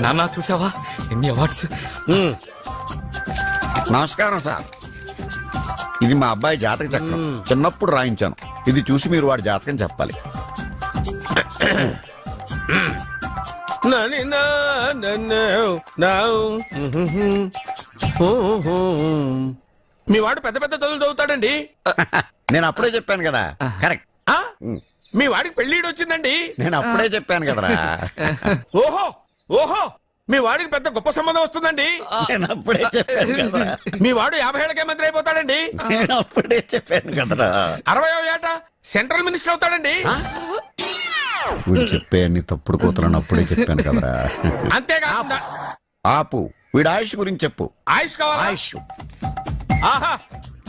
నాన్న చూసావా ఎన్ని అవార్డ్స్. నమస్కారం సార్. ఇది మా అబ్బాయి జాతక చక్రం. చిన్నప్పుడు రాయించాను. ఇది చూసి మీరు వాడి జాతకం చెప్పాలి. మీ వాడు పెద్ద పెద్ద చదువులు చదువుతాడండి. నేను అప్పుడే చెప్పాను కదా. కరెక్ట్. మీ వాడికి పెళ్లిడు వచ్చిందండి. నేను అప్పుడే చెప్పాను కదరా. ఓహో ఓహో మీ వాడికి పెద్ద గొప్ప సంబంధం వస్తుందండి. నేను అప్పుడే చెప్పాను కదరా. మీ వాడు 50 ఏళ్ళకే మంత్రి అయిపోతాడండి. నేను అప్పుడే చెప్పాను కదరా. 60వ ఏట సెంట్రల్ మినిస్టర్ అవుతాడండి. వీడు చెప్పే అన్ని తప్పుడు కూతురని అప్పుడే చెప్పాను కదరా. అంతేకాకుండా ఆపు. వీడి ఆయుష్ గురించి చెప్పు. ఆయుష్ కావాలా? ఆయుష్ ఆహా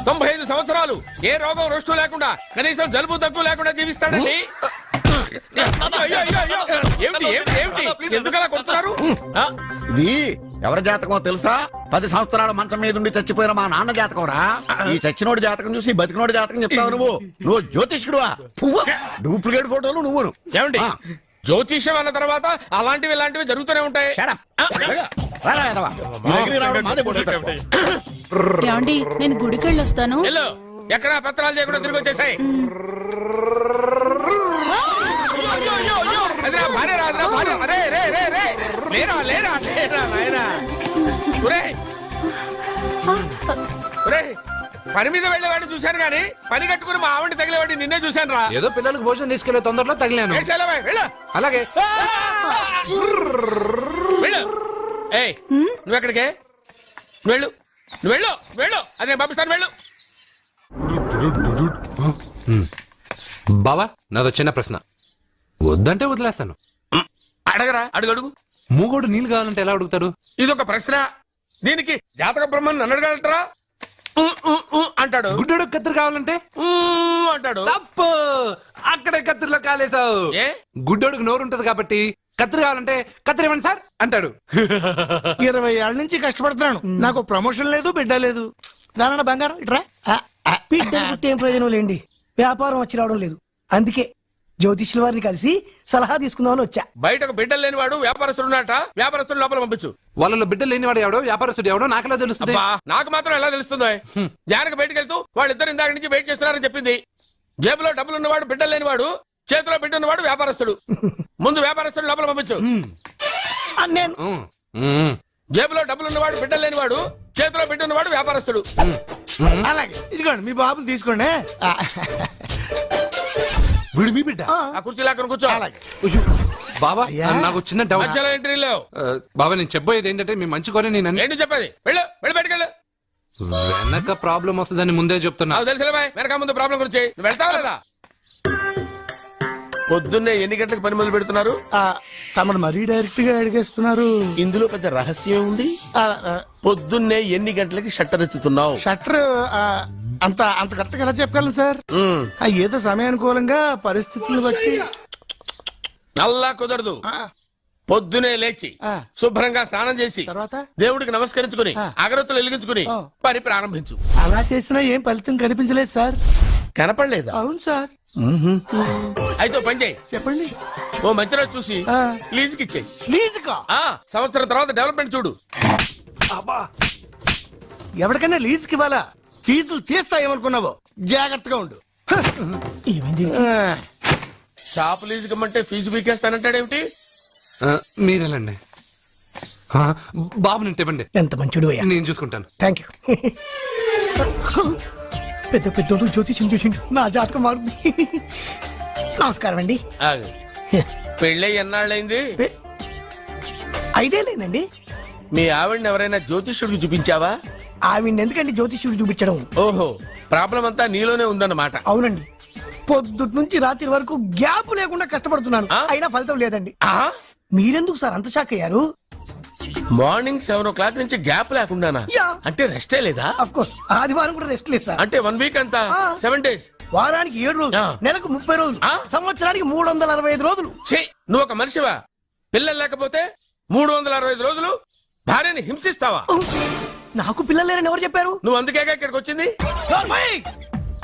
95 సంవత్సరాలు ఏ రోగం రుష్టు లేకుండా కనీసం జలుబు దగ్గు లేకుండా జీవిస్తాడండి. అయ్యో, అయ్యో, అయ్యో. ఏమిటి ఏమిటి ఏమిటి ఎందుకలా కొడుతున్నారు? ఇది ఎవరి జాతకమో తెలుసా? 10 సంవత్సరాల మంచం మీద ఉండి చచ్చిపోయిన మా నాన్న జాతకం రా. ఈ చచ్చినోడి జాతకం చూసి బతికినోడి జాతకం చెప్తావు నువ్వు జ్యోతిష్కుడువా? డూప్లికేట్ ఫోటోలు నువ్వు. ఏమండి జ్యోతిష్యం అన్న తర్వాత అలాంటివి ఇలాంటివి జరుగుతూనే ఉంటాయి. ఏమండి నేను గుడికెళ్ళి వస్తాను. ఎక్కడ పత్రాలు చేయకుండా తిరిగి వచ్చేసాయి. పని మీద వెళ్ళేవాడిని చూశాను గానీ పని కట్టుకుని మా ఆవిడ తగిలేవాడి నిన్నే చూశాను రా. ఏదో పిల్లలకు భోజనం తీసుకెళ్లే తొందరలో తగిలాను. అలాగే నువ్వెక్కడికే? వెళ్ళు నువ్వు వెళ్ళు వెళ్ళు. అదే పంపిస్తాను వెళ్ళు. బావా నాదో చిన్న ప్రశ్న. వద్దంటే వదిలేస్తాను. అడగరా అడుగు అడుగు. మూగోడు నీళ్ళు కావాలంటే ఎలా అడుగుతాడు? ఇదొక ప్రశ్న. దీనికి జాతక బ్రహ్మను నన్ను అడగలటరా? అంటాడు. గుడ్డోడు కత్తిరి కావాలంటే అంటాడు. తప్పు. అక్కడే కత్తిరిలో కాలేసావు. ఏ గుడ్డోడికి నోరు ఉంటది కాబట్టి కత్తిరి కావాలంటే కత్తిరి ఇవ్వండి సార్ అంటాడు. 20 ఏళ్ల నుంచి కష్టపడుతున్నాను. నాకు ప్రమోషన్ లేదు, బిడ్డ లేదు. దానన్న బంగారం ఇట్రా. బిడ్డ పుట్టి ఏం ప్రయోజనం లేండి. వ్యాపారం వచ్చి రావడం లేదు. అందుకే జ్యోతిష్యుల వారిని కలిసి సలహా తీసుకుందామని వచ్చా. బయటకు బిడ్డలు లేనివాడు వ్యాపారస్తుడు ఉన్నట. వ్యాపారస్తుడు లోపల పంపించు. వాళ్ళలో బిడ్డలు లేనివాడు ఎవడో వ్యాపారస్తుడు ఎవడో నాకెలా తెలుస్తుంది? నాకు మాత్రం ఎలా తెలుస్తుందో? జానకి బయటకు వెళ్తూ వాళ్ళిద్దరు ఇందాక నుంచి వెయిట్ చేస్తున్నారని చెప్పింది. జేబులో డబ్బులు ఉన్నవాడు బిడ్డలు లేనివాడు, చేతిలో బిడ్డ ఉన్నవాడు వ్యాపారస్తుడు. ముందు వ్యాపారస్తుడు లోపల పంపించు. నేను జేబులో డబ్బులు ఉన్నవాడు బిడ్డలు లేనివాడు, చేతిలో బిడ్డ ఉన్నవాడు వ్యాపారస్తుడు. అలాగే ఇదిగోండి మీ బాబుని తీసుకోండి. వీడు మీ బిడ్డ? ఆ కుర్చీ లాక్కను కూర్చో. బాబా నాకు చిన్న డౌట్. మధ్యలో ఎంట్రీ లేవు. బాబా నేను చెప్పబోయేది ఏంటంటే మీ మంచి కోరే నేను ఏంటి చెప్పేది? వెళ్ళు వెళ్ళి బయటకు వెళ్ళు. వెనక ప్రాబ్లం వస్తుందని ముందే చెప్తున్నా. నాకు తెలుసులే బాయ్. వెనక ముందు ప్రాబ్లం గురించి నువ్వు వెళ్తావా లేదా? పొద్దున్నే ఎన్ని గంటలకు పని మొదలు పెడుతున్నారు? తమను మరీ డైరెక్ట్ గా అడిగేస్తున్నారు. ఇందులో పెద్ద రహస్యం ఉంది. పొద్దున్నే ఎన్ని గంటలకి షట్టర్ ఎత్తుతున్నావు? షట్టర్ అంత కరెక్ట్ గా ఎలా చెప్పగలను సార్? ఏదో సమయానుకూలంగా పరిస్థితులను బట్టి. అల్లా కుదరదు. పొద్దునే లేచి శుభ్రంగా స్నానం చేసి తర్వాత దేవుడికి నమస్కరించుకుని అగరత్తులు వెలిగించుకుని పని ప్రారంభించు. అలా చేసినా ఏం ఫలితం కనిపించలేదు సార్. కనపడలేదా? అవును సార్. అయితే పని చేయి. చెప్పండి. ఓ మంచి రోజు చూసి లీజుకి ఇచ్చేయి. లీజుకా? సంవత్సరం తర్వాత డెవలప్మెంట్ చూడు. ఎవరికైనా లీజుకి ఇవ్వాలా? ఫీజులు తీస్తాయేమనుకున్నావో జాగ్రత్తగా ఉండు. షాప్ లీజుకి ఇమ్మంటే ఫీజు పీకేస్తానంటాడేమిటి? మీరేలండి. బాబు నేను ఇవ్వండి. ఎంత మంచిడు అయ్యా. నేను చూసుకుంటాను. Thank you. పెద్ద పెద్దోడు జ్యోతిష్యం చూసిండు. నా జాతకం మారుంది. నమస్కారం అండి. పెళ్ళై ఎన్నాళ్ళైంది? 5 ఏళ్ళైందండి. మీ ఆవిడని ఎవరైనా జ్యోతిష్యుడికి చూపించావా? ఆవిడ ఎందుకండి జ్యోతిష్యుడు చూపించడం? ఓహో ప్రాబ్లం అంతా నీలోనే ఉందన్నమాట. అవునండి. పొద్దుటి నుంచి రాత్రి వరకు గ్యాప్ లేకుండా కష్టపడుతున్నాను. అయినా ఫలితం లేదండి. మీరెందుకు సార్ అంత షాక్ అయ్యారు? మార్నింగ్ 7 o'clock నుంచి గ్యాప్ లేకుండానా? అంటే రెస్టే లేదా? ఆఫ్ కోర్స్ ఆదివారం కూడా రెస్ట్ లేదు సార్. అంటే 1 week అంతా 7 days. వారానికి 7 రోజులు, నెలకు 30 రోజులు, సంవత్సరానికి 365 రోజులు. నువ్వు ఒక మనిషివా? పిల్లలు లేకపోతే 365 రోజులు భార్యని హింసిస్తావా? నాకు పిల్లలు లేరని ఎవరు చెప్పారు? నువ్వు అందుకేగా ఇక్కడికి వచ్చింది.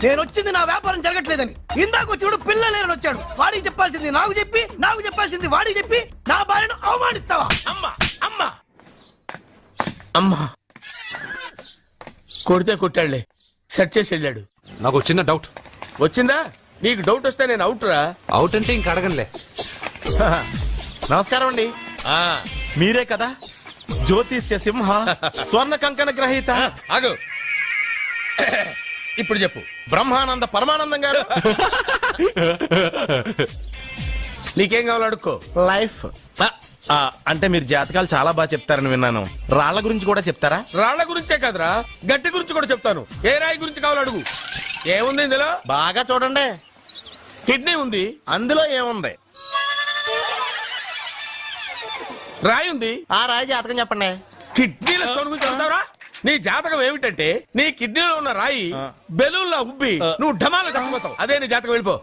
నేను వచ్చింది నా వ్యాపారం జరగట్లేదని. ఇందాక వచ్చినప్పుడు పిల్ల లేరని వచ్చాడు. వాడికి చెప్పాల్సింది నాకు చెప్పి, నాకు చెప్పాల్సింది వాడికి చెప్పి నా భార్యను అవమానిస్తావా? అమ్మా అమ్మా అమ్మా కొడితే కొట్టాడులే, సెట్ చేసి వెళ్ళాడు. నాకు చిన్న డౌట్. వచ్చిందా? నీకు డౌట్ వస్తే నేను అవుట్ రా. అవుట్ అంటే ఇంక అడగనులే. నమస్కారం అండి. మీరే కదా జ్యోతిష్య సింహ స్వర్ణ కంకణ గ్రహీత ఆగు. ఇప్పుడు చెప్పు. బ్రహ్మానంద పరమానందం గారు. నీకేం కావాలో అడుక్కో. లైఫ్ అంటే మీరు జాతకాలు చాలా బాగా చెప్తారని విన్నాను. రాళ్ల గురించి కూడా చెప్తారా? రాళ్ల గురించే కాదురా, గట్టి గురించి కూడా చెప్తాను. ఏ రాయి గురించి కావాలో అడుగు. ఏముంది ఇందులో? బాగా చూడండి. కిడ్నీ ఉంది. అందులో ఏముంది? రాయి ఉంది. ఆ రాయి జాతకం చెప్పండి. కిడ్నీల స్టోన్ గురించి చెప్తావురా? నీ జాతకం ఏమిటంటే నీ కిడ్నీలో ఉన్న రాయి బెలూన్లా ఉబ్బి నువ్వు ఢమాల చచ్చిపోతావు. అదే నీ జాతకం. వెళ్ళిపో.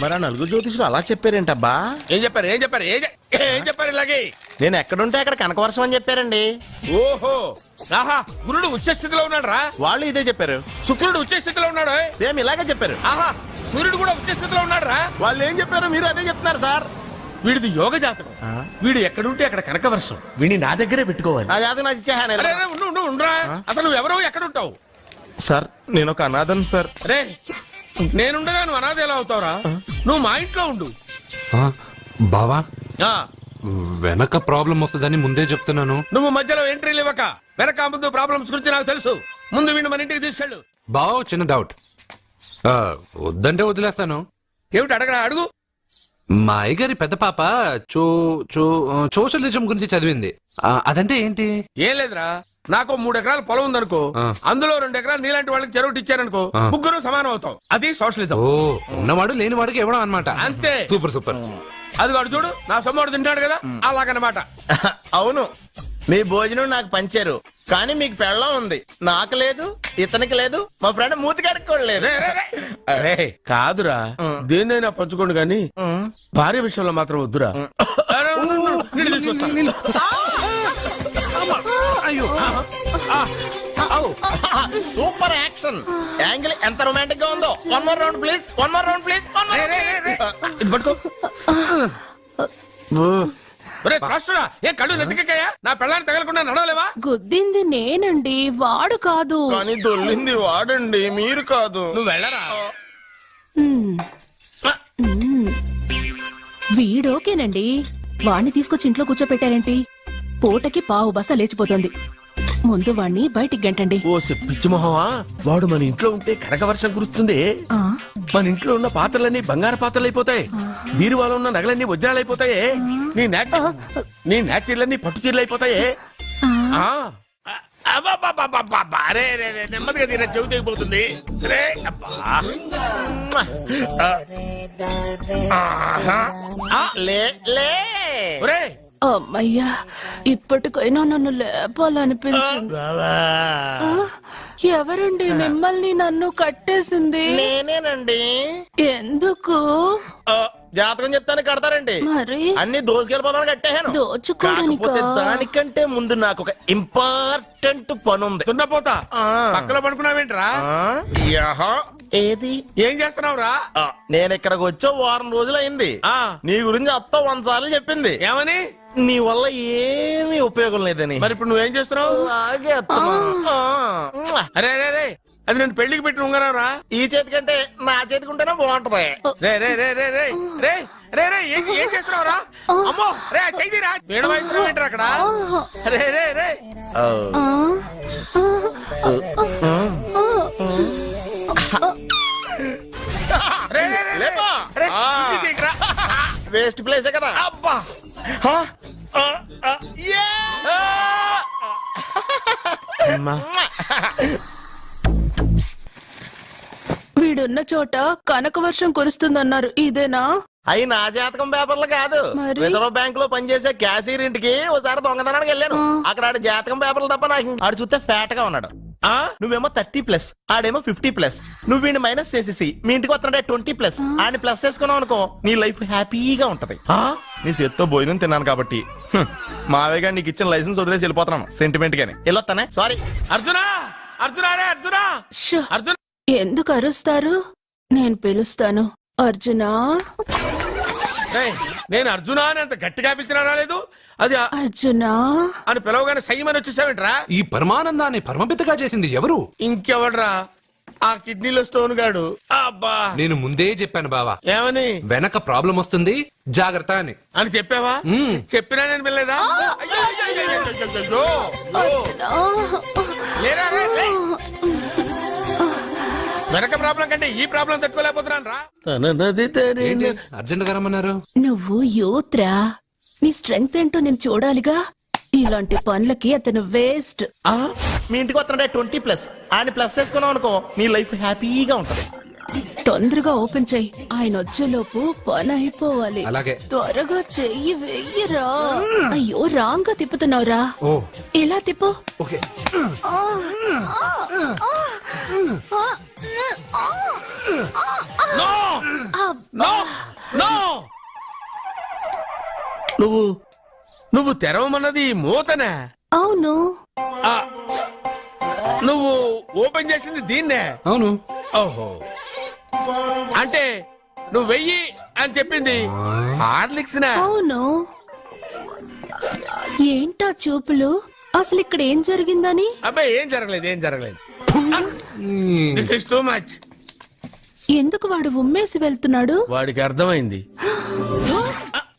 మరి ఆ నలుగురు జ్యోతిషులు అలా చెప్పారేంటబ్బా? ఏం చెప్పారు? ఏం చెప్పారు? ఏం చెప్పారు ఇలాగే? నేను ఎక్కడుంటే అక్కడ కనకవర్షం అని చెప్పారండి. ఓహో, ఆహా, గురుడు ఉచ్చ స్థితిలో ఉన్నాడు రా. వాళ్ళు ఇదే చెప్పారు. శుక్రుడు ఉచ్చ స్థితిలో ఉన్నాడు. సేమ్ ఇలాగే చెప్పారు. ఆహా, సూర్యుడు కూడా ఉచ్చ స్థితిలో ఉన్నాడు రా. వాళ్ళు ఏం చెప్పారు మీరు అదే చెప్తున్నారు సార్. వీడిది యోగ జాతకం. వీడు ఎక్కడుంటే అక్కడ కనకవర్షం. వీడిని నా దగ్గరే పెట్టుకోవాలి. ఆ జాతకం నాకు ఇచ్చేహాను. అరే, అరే, ఉండురా. అసలు నువ్వు ఎవరో ఎక్కడ ఉంటావు? సార్ నేను ఒక అనాథం సార్. రే, నేనుండగా నువ్వు అనాథ ఎలా అవుతావురా? నువ్వు మా ఇంట్లో ఉండు. ఆ, బావా ఆ, వెనక ప్రాబ్లం వస్తుందని ముందే చెప్తున్నాను. నువ్వు మధ్యలో ఎంట్రీలు ఇవ్వక. వెనక ముందు ప్రాబ్లమ్స్ గురించి నాకు తెలుసు. ముందు వీడిని మన ఇంటికి తీసుకెళ్ళు. బావ చిన్న డౌట్. వద్దంటే వదిలేస్తాను. ఏమిటి అడగరా? అడుగు. మా అయ్యగారి పెద్ద పాప సోషలిజం గురించి చదివింది. అదంటే ఏంటి? ఏం లేదురా, నాకు 3 ఎకరాల పొలం ఉందనుకో, అందులో 2 ఎకరాలు నీలాంటి వాళ్ళకి చెరువు ఇచ్చారనుకో, ముగ్గురు సమానం అవుతాం. అది సోషలిజం. ఓ, ఉన్నవాడు లేనివాడికి ఇవ్వడం అన్నమాట. అంతే. Super super. అది వాడు చూడు, నా సొమ్మడు తింటాడు కదా, అలాగనమాట. అవును, మీ భోజనం నాకు పంచారు, కానీ మీకు పెళ్ళం ఉంది, నాకు లేదు, ఇతనికి లేదు, మా ఫ్రెండ్ మూతి కడుక్కోలేదు. అరే కాదురా, దేన్నైనా పంచుకోండి గాని భార్య విషయంలో మాత్రం వద్దురా. అరే, ఉండు, నీళ్ళు తీసుకొస్తా. సూపర్ యాక్షన్ యాంగిల్ ఎంత రొమాంటిక్ గా ఉందో. One more round please, one more round please. ఇది పట్టుకో. రాష్ట్రుడా, ఏ కళ్ళు నెత్తికెక్కాయా? నా పెళ్ళాన్ని తగలకుండా నడవలేవా? గుద్దింది నేనండి, వాడు కాదు. కానీ దొల్లింది వాడండి, మీరు కాదు. నువ్వు వెళ్ళరా. వీడోకేనండి, వాణ్ణి తీసుకొచ్చి ఇంట్లో కూర్చోపెట్టారేంటి? పూటకి పావు బస్తా లేచిపోతుంది. ముందు వాణ్ణి బయటికి గంటండి. ఓ పిచ్చి మొహమా, వాడు మన ఇంట్లో ఉంటే కనక వర్షం కురుస్తుంది. ఆ, మన ఇంట్లో ఉన్న పాత్రలన్నీ బంగారు పాత్రలు అయిపోతాయి. బీరువాలో ఉన్న నగలన్నీ వజ్రాలు అయిపోతాయి. నీ నాచీర్లన్నీ పట్టు చీరలు అయిపోతాయి. నెమ్మదిగా తీరా, చెవి తెగిపోతుంది. లే లే అమ్మయ్యా, ఇప్పటికైనా నన్ను లేపాలనిపించింది. ఎవరండి మిమ్మల్ని నన్ను కట్టేసింది? నేనేనండి. ఎందుకు? జాతకం చెప్తాను కడతారండి. మరి అన్ని దోసుకెళ్ళిపోతాను కట్టేహాను. దోచుకోవడానికా? కాకపోతే దానికంటే ముందు నాకు ఒక ఇంపార్టెంట్ పని ఉంది. తున్నపోతా పక్కలో పడుకున్నావేంట్రా? ఏది? ఏం చేస్తున్నావురా? నేను ఇక్కడికి వచ్చే వారం రోజులు అయింది. నీ గురించి అత్త 100 సార్లు చెప్పింది. ఏమని? నీ వల్ల ఏమీ ఉపయోగం లేదని. మరి ఇప్పుడు నువ్వేం చేస్తున్నావు? అలాగే అత్తమా. అరే అరే అరే, అది నేను పెళ్లికి పెట్టిన ఉంగరం రా. ఈ చేతి కంటే నా చేతికి ఉంటేనే బాగుంటది. రే రే రే రే రే రే రే రే ఏం చేస్తున్నావురా? అమ్మో, రే చెయ్యిరా. వీణ వయసు ఏంటారు అక్కడ? రే రే రే వేస్ట్ ప్లేసే కదా. అబ్బా, వీడున్న చోట కనక వర్షం కురుస్తుందన్నారు, ఇదేనా? అయి నా జాతకం పేపర్లు కాదు. మరి? రిజర్వ్ బ్యాంక్ లో పనిచేసే క్యాషియర్ ఇంటికి ఒకసారి దొంగతనానికి వెళ్ళాను. అక్కడ ఆడి జాతకం పేపర్లు తప్ప నాకు ఆడు చూస్తే ఫ్యాట్ గా ఉన్నాడు. నువ్వేమో 30+, ఆడేమో 50+. నువ్వు వీడిని మైనస్ చేసేసి మీ ఇంటికి వస్తుంటే 20+. ఆయన ప్లస్ చేసుకున్నావు అనుకో, నీ లైఫ్ హ్యాపీగా ఉంటది. నీ చేత్తో భోజనం తిన్నాను కాబట్టి మావేగా నీకు ఇచ్చిన లైసెన్స్ వదిలేసి వెళ్ళిపోతున్నాను సెంటిమెంట్ గానే. వెళ్ళొస్తానే. సారీ. అర్జునా, అర్జునా రే అర్జునా, షో. అర్జున్ ఎందుకు అరుస్తారు? నేను పిలుస్తాను. అర్జునా, ఏయ్, నేను అర్జున అని అంత గట్టిగా పిలిచినా రాలేదు. అది అర్జునా. అని పిలవగానే సైమని వచ్చేసావేంట్రా? ఈ పరమానందాన్ని పరమపితగా చేసింది ఎవరు? ఇంకెవడ్రా? ఆ కిడ్నీలో స్టోన్ గాడు. అబ్బా, నేను ముందే చెప్పాను బావా, ఏమని? వెనక ప్రాబ్లం వస్తుంది, జాగ్రత్త అని. అని చెప్పావా? చెప్పినా నేను వెళ్ళలేదా? అయ్యో, అయ్యో, అయ్యో, అయ్యో, అయ్యో, అయ్యో. లేరా, రా, లే. వెనక ప్రాబ్లం కంటే ఈ ప్రాబ్లం తట్టుకోలేకపోతున్నాను రా. ఏంటి అర్జెంట్ గా రమ్మన్నారు? నువ్వు యూత్రా, నీ స్ట్రెంగ్త్ ఏంటో నేను చూడాలిగా. ఇలాంటి పనులకి అతను వేస్ట్. మీ ఇంటికి వస్తున్నాడే 20+. ఆయన ప్లస్ చేసుకున్నావు అనుకో నీ లైఫ్ హ్యాపీగా ఉంటది. తొందరగా ఓపెన్ చెయ్యి, ఆయన వచ్చేలోపు పని అయిపోవాలి. అలాగే. త్వరగా చెయ్యి వెయ్యరా. అయ్యో, రాంగ్ గా తిప్పుతున్నావురా. ఓ ఇలా తిప్పు. ఓకే. నో నో నో నువ్వు తెరవమన్నది మూతనే. అవును. ఆ, నువ్వు ఓపెన్ చేసింది దీన్నే. అవును. ఓహో, అంటే నువ్వు వెయ్యి అని చెప్పింది హార్లిక్స్ నా? అవును. ఏంటా చూపులు? అసలు ఇక్కడ ఏం జరిగిందని? అబ్బాయి ఏం జరగలేదు, ఏం జరగలేదు. This is too much. ఎందుకు వాడు ఉమ్మేసి వెళ్తున్నాడు? వాడికి అర్థమైంది,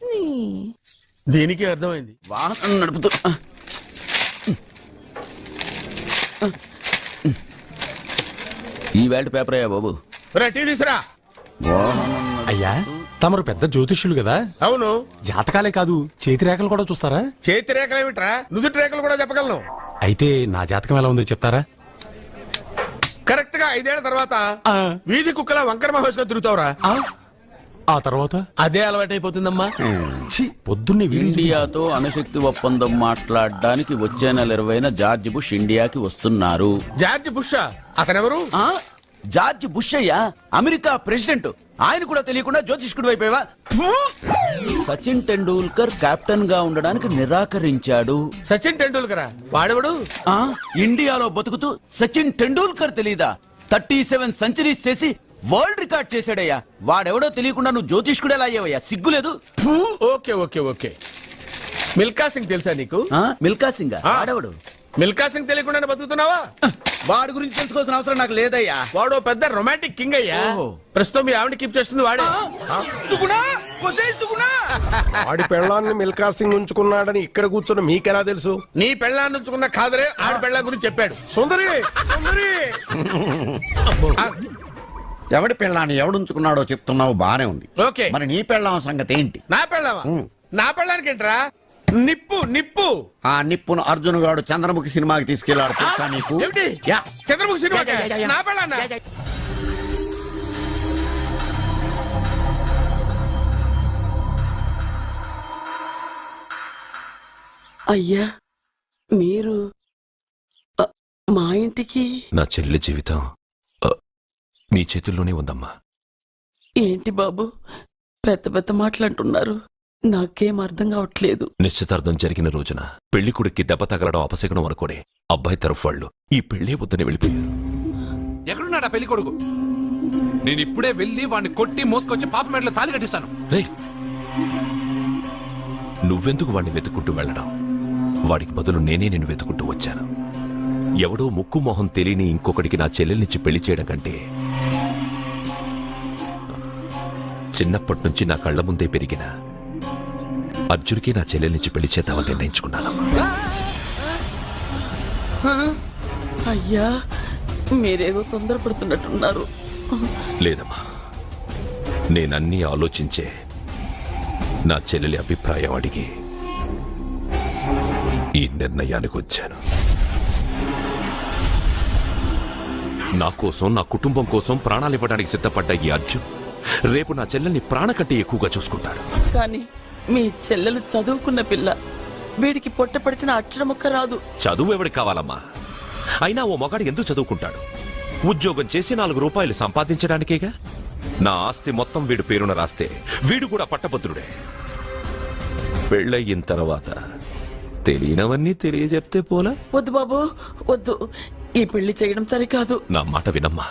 నీ. దీనికి అర్థమైంది. వాహనం నడుపుతూ ఈ వేల్ట్ పేపర్ అయ్యా బాబు. టీ తీసురా. అయ్యా, తమరు పెద్ద జ్యోతిష్యులు కదా, అవును. జాతకాలే కాదు చేతి రేఖలు కూడా చూస్తారా? చేతి రేఖలు ఏమిట్రా, నుదుటి రేఖలు కూడా చెప్పగలను. అయితే నా జాతకం ఎలా ఉందో చెప్తారా? కరెక్ట్ గా 5 ఏళ్ల తర్వాత వీధి కుక్కల వంకర మహేష్ గా తిరుగుతావురా. ఆ తర్వాత అదే అలవాటైపోతుందమ్మా. ఛీ, పొద్దున్నే వీడియో ఇండియాతో అణుశక్తి ఒప్పందం మాట్లాడడానికి వచ్చే నెల 20న జార్జ్ బుష్ ఇండియాకి వస్తున్నారు. జార్జ్ బుషా? అతనెవరు? ఆ జార్జ్ బుష్ అయ్యా, అమెరికా ప్రెసిడెంట్. ఆయన కూడా తెలియకుండా జ్యోతిష్కుడు అయిపోయావా? సచిన్ టెండూల్కర్ కెప్టెన్ గా ఉండడానికి నిరాకరించాడు. సచిన్ టెండూల్కరా? వాడెవడు? ఆ ఇండియాలో బతుకుతూ సచిన్ టెండూల్కర్ తెలీదా? 37 సెంచరీస్ చేసి వరల్డ్ రికార్డ్ చేశాడయ్యా. వాడెవడో తెలియకుండా నువ్వు జ్యోతిష్కుడు ఎలా అయ్యావయ్యా? సిగ్గులేదు. Okay okay okay. Milkha Singh తెలుసా నీకు? మిల్కా సింగ్ వాడెవడు? మిల్కా సింగ్ తెలియకుండా బతుకుతున్నావా? వాడి గురించి తెలుసుకోవాల్సిన అవసరం నాకు లేదయ్యా. వాడు పెద్ద రొమాంటిక్ కింగ్ అయ్యా. ఓహో. ప్రస్తుతం మీ ఆవిడ కీప్ చేస్తుంది వాడే. ఆడి పెళ్ళాన్ని మిల్కా సింగ్ ఉంచుకున్నాడని ఇక్కడ కూర్చొని మీకెలా తెలుసు? నీ పెళ్ళాన్ని ఉంచుకున్న కాదరే ఆడి పెళ్ళాం గురించి చెప్పాడు. సుందరి సుందరి ఎవడి పెళ్ళాన్ని ఎవడుంచుకున్నాడో చెప్తున్నావు, బానే ఉంది. ఓకే. మరి నీ పెళ్ళాం సంగతి ఏంటి? నా పెళ్ళావా? నా పెళ్ళానికి ఏంట్రా? నిప్పు నిప్పు. ఆ నిప్పును అర్జున్ గాడు చంద్రముఖి సినిమాకి తీసుకెళ్లాడు తెలుసా నీకు? ఏమిటి? యా. చంద్రముఖి సినిమా? నా పెళ్ళాన్న? అయ్యా, మీరు మా ఇంటికి? నా చెల్లి జీవితం మీ చేతుల్లోనే ఉందమ్మా. ఏంటి బాబు పెద్ద పెద్ద మాటలంటున్నారు? నాకేం అర్థం కావట్లేదు. నిశ్చితార్థం జరిగిన రోజున పెళ్లి కొడుక్కి దెబ్బ తగలడం అపశకునం అనుకోడే అబ్బాయి తరఫు వాళ్ళు ఈ పెళ్లే వద్దని వెళ్ళిపోయారు. ఎక్కడున్నాడా పెళ్లి కొడుకు? నేను ఇప్పుడే వెళ్ళి వాడిని కొట్టి మోసుకొచ్చి పాప మెడలో తాళి కట్టిస్తాను. రే, నువ్వెందుకు వాడిని వెతుక్కుంటూ వెళ్ళడం? వాడికి బదులు నేనే నిన్ను వెతుకుంటూ వచ్చాను. ఎవడో ముక్కు మొహం తెలియని ఇంకొకడికి నా చెల్లెల్నిచ్చి పెళ్లి చేయడం కంటే చిన్నప్పటి నుంచి నా కళ్ల ముందే పెరిగిన అర్జున్కి నా చెల్లెల్నిచ్చి పెళ్లి చేద్దామని నిర్ణయించుకున్నానమ్మా. అయ్యా, మీరేదో తొందరపడుతున్నట్టున్నారు. లేదమ్మా, నేనన్నీ ఆలోచించే నా చెల్లెలి అభిప్రాయం అడిగి ఈ నిర్ణయానికి వచ్చాను. నా కోసం, నా కుటుంబం కోసం ప్రాణాలు ఇవ్వడానికి సిద్ధపడ్డ ఈ అర్జున్ రేపు నా చెల్లెల్ని ప్రాణ కంటే ఎక్కువగా చూసుకుంటాడు. కానీ మీ చెల్లెలు చదువుకున్న పిల్ల, వీడికి పొట్టపడిచిన అక్షరముక్క రాదు. చదువు ఎవడికి కావాలమ్మా? అయినా ఓ మగాడు ఎందుకు చదువుకుంటాడు? ఉద్యోగం చేసి 4 రూపాయలు సంపాదించడానికేగా. నా ఆస్తి మొత్తం వీడు పేరున రాస్తే వీడు కూడా పట్టభద్రుడే. పెళ్ళయిన తర్వాత తెలియనవన్నీ తెలియజెప్తే పోలా? వద్దు బాబు వద్దు, ఈ పెళ్లి చేయడం సరికాదు. నా మాట వినమ్మా.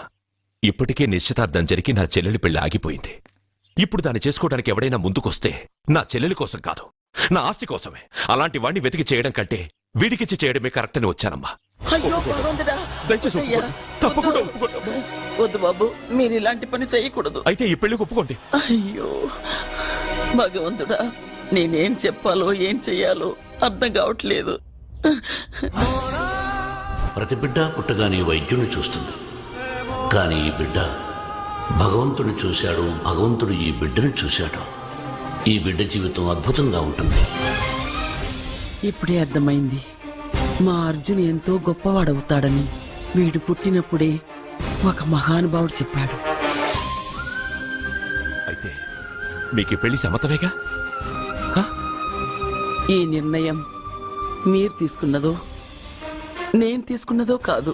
ఇప్పటికే నిశ్చితార్థం జరిగి నా చెల్లెలి పెళ్లి ఆగిపోయింది. ఇప్పుడు దాన్ని చేసుకోవడానికి ఎవడైనా ముందుకొస్తే నా చెల్లెలి కోసం కాదు, నా ఆస్తి కోసమే. అలాంటి వాణ్ణి వెతికి చేయడం కంటే వీడికిచ్చి చేయడమే కరెక్ట్ అని వచ్చానమ్మా. అయ్యో భగవంతుడా, దయచేసి అయ్యా, ఒప్పుకోండి. తప్పకుండా ఒప్పుకోండి. వద్దు బాబు, మీరు ఇలాంటి పని చేయకూడదు. అయితే ఈ పెళ్లికి ఒప్పుకోండి. అయ్యో భగవంతుడా, నేనేం చెప్పాలో ఏం చెయ్యాలో అర్థం కావట్లేదు. ప్రతి బిడ్డ పుట్టగానే వైద్యుని చూస్తుంది, కానీ ఈ బిడ్డ భగవంతుని చూశాడు, భగవంతుడు ఈ బిడ్డను చూశాడు. ఈ బిడ్డ జీవితం అద్భుతంగా ఉంటుంది. ఇప్పుడే అర్థమైంది, మా అర్జున్ ఎంతో గొప్పవాడవుతాడని. వీడు పుట్టినప్పుడే ఒక మహానుభావుడు చెప్పాడు. అయితే మీకు ఈ పెళ్లి సమ్మతమేగా? ఈ నిర్ణయం మీరు తీసుకున్నదో నేను తీసుకున్నదో కాదు,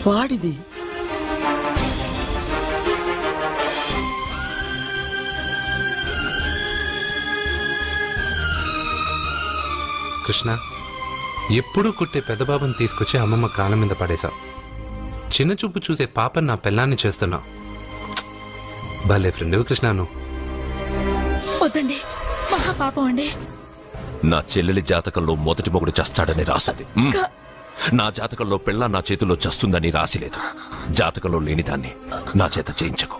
వాడిది. కృష్ణ, ఎప్పుడూ కుట్టే పెద్దబాబుని తీసుకొచ్చి అమ్మమ్మ కాళ్ళ మీద పడేశావు. చిన్న చూపు చూసే పాపని నా పెళ్ళాన్ని చేస్తున్నావు. భలే ఫ్రెండ్ కృష్ణ నువ్వు. వద్దండి, మహా పాపం అండి. నా చెల్లెలి జాతకంలో మొదటి మొగుడు చస్తాడని రాసింది. నా జాతకంలో పెళ్ళ నా చేతిలో చస్తుందని రాసిలేదు. జాతకంలో లేనిదాన్ని నా చేత చేయించకు.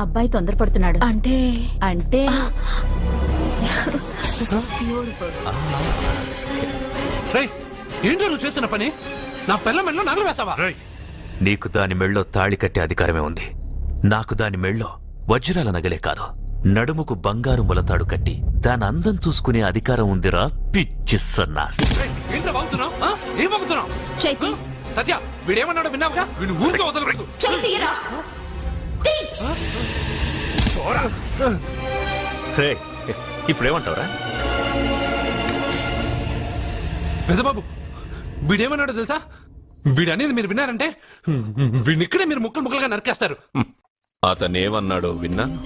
అబ్బాయి తొందరపడుతున్నాడు. అంటే అంటే ఏంటో నువ్వు చేస్తున్న పని? నా పిల్ల మెళ్ళో నగలు వేస్తావా? నీకు దాని మెళ్ళో తాళి కట్టే అధికారమే ఉంది. నాకు దాని మెళ్ళో వజ్రాల నగలే కాదు, నడుముకు బంగారు మొలతాడు కట్టి దాని అందం చూసుకునే అధికారం ఉందిరా పిచ్చి సన్నాసి. ఏంటో బాగుతున్నావు? ఏం బాగుతున్నావు? చైతి, సత్య, వీడేమన్నాడో విన్నావుగా? వీడు ఊరికే వదలకూడదు. ఇప్పుడేమంటావురా? పెద్దబాబు, వీడేమన్నాడో తెలుసా? వీడనేది మీరు విన్నారంటే వీడినిక్కడే మీరు ముక్కలు ముక్కలుగా నరికేస్తారు. అతనేమన్నాడో విన్నాను,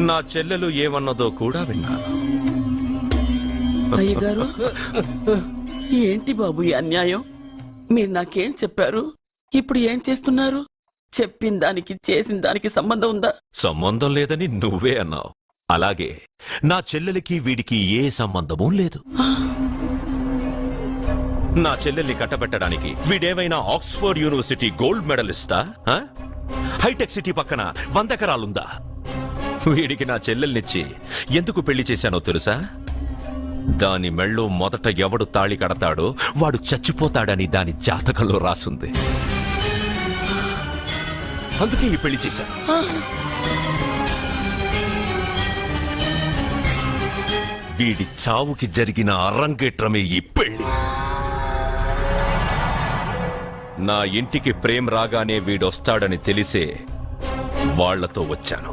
నా చెల్లెలు ఏమన్నదో కూడా విన్నాను. అయ్యగారు, ఏంటి బాబు ఈ అన్యాయం? మీరు నాకేం చెప్పారు, ఇప్పుడు ఏం చేస్తున్నారు? చెప్పిన దానికి చేసిన దానికి సంబంధం ఉందా? సంబంధం లేదని నువ్వే అన్నావు. అలాగే నా చెల్లెలికి వీడికి ఏ సంబంధమూ లేదు. నా చెల్లెల్ని కట్టబెట్టడానికి వీడేమైనా ఆక్స్ఫర్డ్ యూనివర్సిటీ గోల్డ్ మెడలిస్టా? హైటెక్ సిటీ పక్కన 100 ఎకరాలుందా? వీడికి నా చెల్లెల్నిచ్చి ఎందుకు పెళ్లి చేశానో తెలుసా? దాని మెళ్ళో మొదట ఎవడు తాళి కడతాడో వాడు చచ్చిపోతాడని దాని జాతకంలో రాసుంది. అందుకే ఈ పెళ్లి చేశాను. వీడి చావుకి జరిగిన అరంగేట్రమే ఈ పెళ్లి. నా ఇంటికి ప్రేమ్ రాగానే వీడొస్తాడని తెలిసే వాళ్లతో వచ్చాను.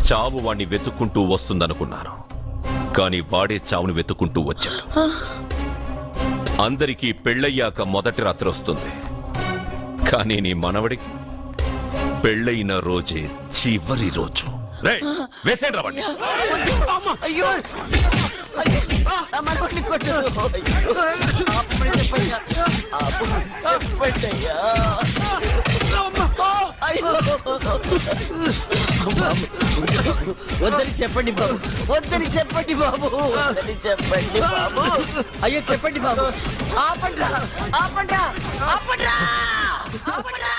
చావు వాణ్ణి వెతుక్కుంటూ వస్తుందనుకున్నాను, కానీ వాడే చావుని వెతుక్కుంటూ వచ్చాడు. అందరికీ పెళ్ళయ్యాక మొదటి రాత్రి వస్తుంది, కానీ నీ మనవడికి పెళ్ళైన రోజే చివరి రోజు. వేసేండ్రా వాణ్ణి. అయ్యో, నా మనవడిని కొట్టదు. అయ్యో, అప్పుడే చెప్పయ్యా. చెప్పండయ్యా. అయ్యో, వద్దని చెప్పండి బాబు, వద్దని చెప్పండి బాబు, వద్దని చెప్పండి బాబు. అయ్యో చెప్పండి బాబు. ఆపండ్రా, ఆపండ్రా, ఆపండ్రా, ఆపండ్రా.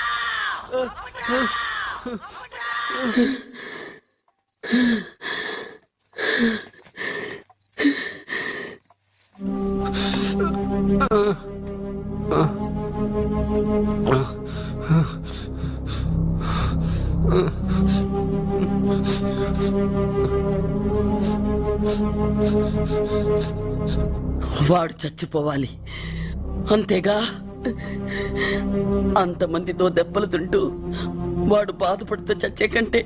వాడు చచ్చిపోవాలి అంతేగా. అంతమందితో దెబ్బలు తింటూ వాడు బాధపడుతూ చచ్చే కంటే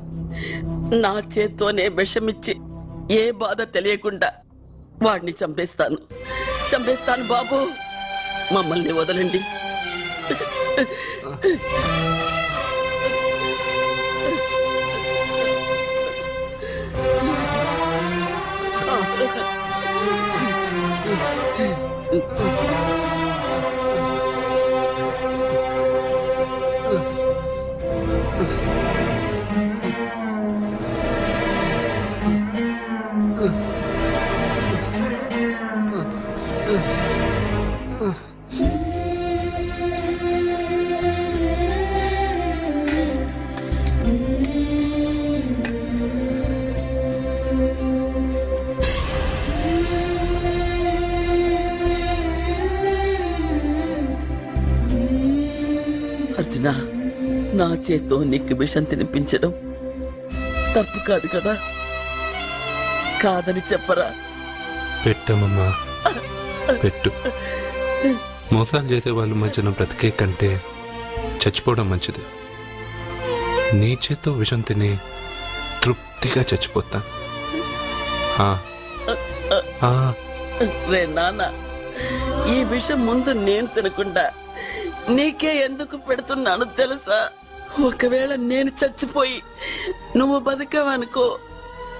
నా చేత్తోనే విషమిచ్చి ఏ బాధ తెలియకుండా వాడిని చంపేస్తాను చంపేస్తాను బాబు, మమ్మల్ని వదలండి. అర్జున, నా చేత్తో నీకు విషం తినిపించడం తప్పు కాదు కదా? కాదని చెప్పరా? పెట్టమ్మా, పెట్టు. మోసాలు చేసే వాళ్ళ మధ్యన బ్రతికే కంటే చచ్చిపోవడం మంచిది. నీ చేత్తో విషం తిని తృప్తిగా చచ్చిపోతా. రే నాన్న, ఈ విషయం ముందు నేను తినకుండా నీకే ఎందుకు పెడుతున్నాను తెలుసా? ఒకవేళ నేను చచ్చిపోయి నువ్వు బతికావనుకో,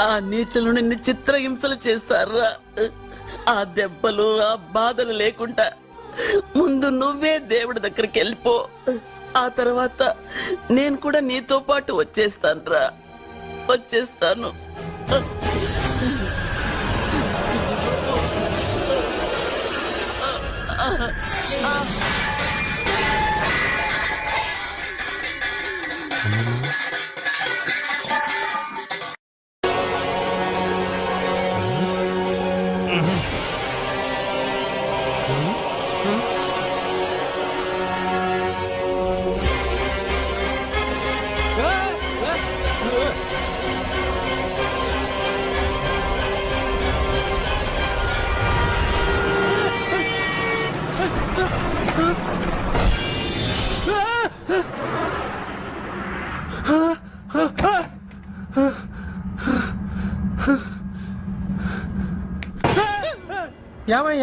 ఆ నీచులు నిన్ను చిత్రహింసలు చేస్తారా? ఆ దెబ్బలు ఆ బాధలు లేకుండా ముందు నువ్వే దేవుడి దగ్గరికి వెళ్ళిపో. ఆ తర్వాత నేను కూడా నీతో పాటు వచ్చేస్తాను. వచ్చేస్తాను.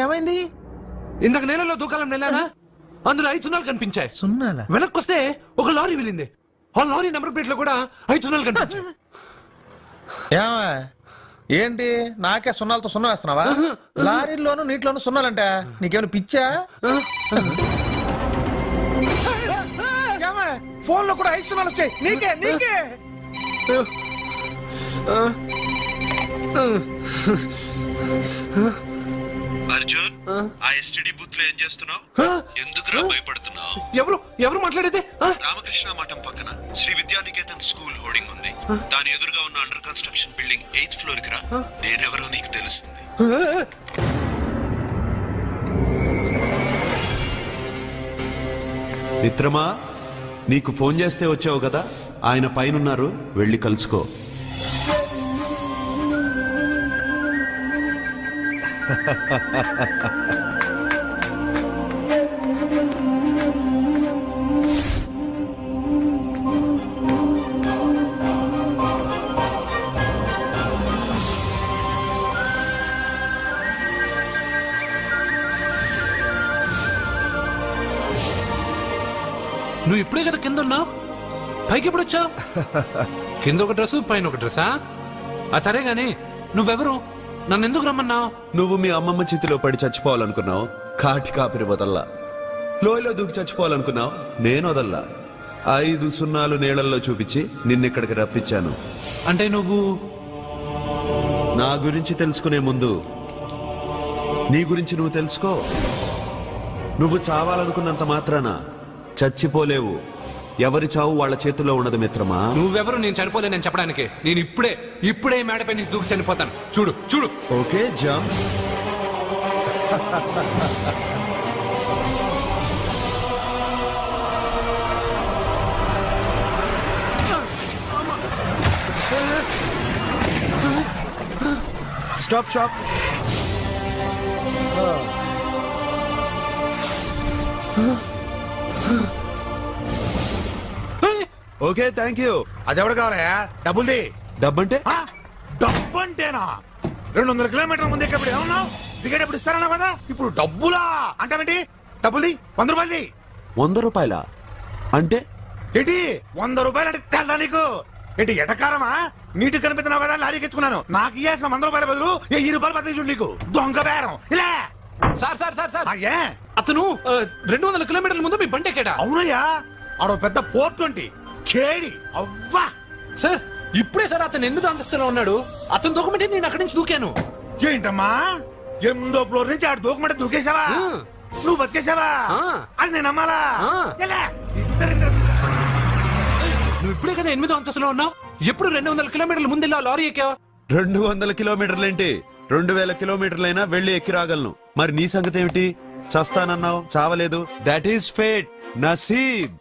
ఏమైంది? ఇందాక నేలలో దూకాలం వెళ్ళానా, అందులో 5 సున్నాలు కనిపించాయి. సున్నాలా? వెనక్కొస్తే ఒక లారీ వెళ్ళింది. ఆ లారీ నెంబర్ ప్లేట్ లో కూడా 5 సున్నాలు కనిపించాయి. ఏంటి నాకే సున్నాలతో సున్నా వేస్తున్నావా? లారీల్లోనూ నీటిలోనూ సున్నాలంట. నీకేమైనా పిచ్చా? ఫోన్ లో కూడా 5 సున్నాలు వచ్చాయి. నీకే నీకే అర్జున్, ఆ ఎస్టీడీ బూత్ లో ఏం చేస్తున్నావు? ఎందుకురా భయపడుతున్నావు? ఎవరు మాట్లాడేది? రామకృష్ణ మఠం పక్కన శ్రీ విద్యానికేతన్ స్కూల్ హోర్డింగ్ ఉంది. దాని ఎదురుగా ఉన్న under construction building 8th floor కి రా. నేనెవరో నీకు తెలుస్తుంది. మిత్రమా, నీకు ఫోన్ చేస్తే వచ్చావు కదా, ఆయన పైనున్నారు, వెళ్ళి కలుసుకో. నువ్వు ఇప్పుడే కదా కింద ఉన్నావు, పైకి ఎప్పుడు వచ్చావు? కింద ఒక డ్రెస్, పైన ఒక డ్రెస్సా? సరే గాని నువ్వెవరు? నన్ను ఎందుకు రమ్మన్నావు? నువ్వు మీ అమ్మమ్మ చేతిలో పడి చచ్చిపోవాలనుకున్నావు, కాటి కాపిరి వదల్లా. లోయలో దూకి చచ్చిపోవాలనుకున్నావు, నేను వదల్లా. 5 సున్నాలు నీళ్ళల్లో చూపించి నిన్నెక్కడికి రప్పించాను. అంటే నువ్వు నా గురించి తెలుసుకునే ముందు నీ గురించి నువ్వు తెలుసుకో. నువ్వు చావాలనుకున్నంత మాత్రాన చచ్చిపోలేవు. ఎవరి చావు వాళ్ళ చేతుల్లో ఉండదు మిత్రమా. నువ్వెవరు నేను చనిపోలేనని చెప్పడానికి? నేను ఇప్పుడే మేడపై నుంచి దూకి చనిపోతాను. చూడు. Okay, jump. Stop. Okay, thank you. అదెవడు కావాలా? డబ్బుల్ది. డబ్బంటే డబ్బంటేనా? 200 కిలోమీటర్ల ముందు ఎక్కడ ఏమన్నావు టికెట్ ఎప్పుడు ఇస్తారన్నావు కదా ఇప్పుడు డబ్బులా అంటావేంటి డబ్బుల్ది 100 రూపాయలది 100 రూపాయల అంటే ఏంటి 100 రూపాయలు అంటే తెల్దా నీకు ఏంటి ఎటకారమా నీటి కనిపిస్తున్నావు కదా లారీకి ఎత్తుకున్నాను నాకు ఇయ్యాల్సిన 100 రూపాయల బదులు 1000 రూపాయలు బదిలీ చూడు నీకు దొంగ బేరం ఇలా సార్ సార్ సార్ సార్ అయ్యే అతను 200 కిలోమీటర్ల ముందు మీ బండి ఎక్కాడా? అవునయ్యా ఆడో పెద్ద పోర్ట్ వంటి కేడి అవ్వా సార్ ఇప్పుడే సార్ అతను ఎందుకు అంతస్తులో ఉన్నాడు? అతను దూకమంటే నేను అక్కడి నుంచి దూకాను. ఏంటమ్మా 8వ ఫ్లోర్ నుంచి ఆడు దూకమంటే దూకేశావా ఆ. నువ్వు బతికేశావా ఆ. అది నేను నమ్మాలా ఆ. ఎలా? ఇద్దరిద్దరు. నువ్వు ఇప్పుడే కదా 8వ అంతస్తులో ఉన్నావు. ఎప్పుడు 200 కిలోమీటర్ల ముందు ఇలా లారీ ఎక్కావా? 200 కిలోమీటర్లేంటి 2000 కిలోమీటర్లైనా వెళ్ళి ఎక్కి రాగలను. మరి నీ సంగతి ఏమిటి? చస్తానన్నావు చావలేదు. That is fate, నసీబ్.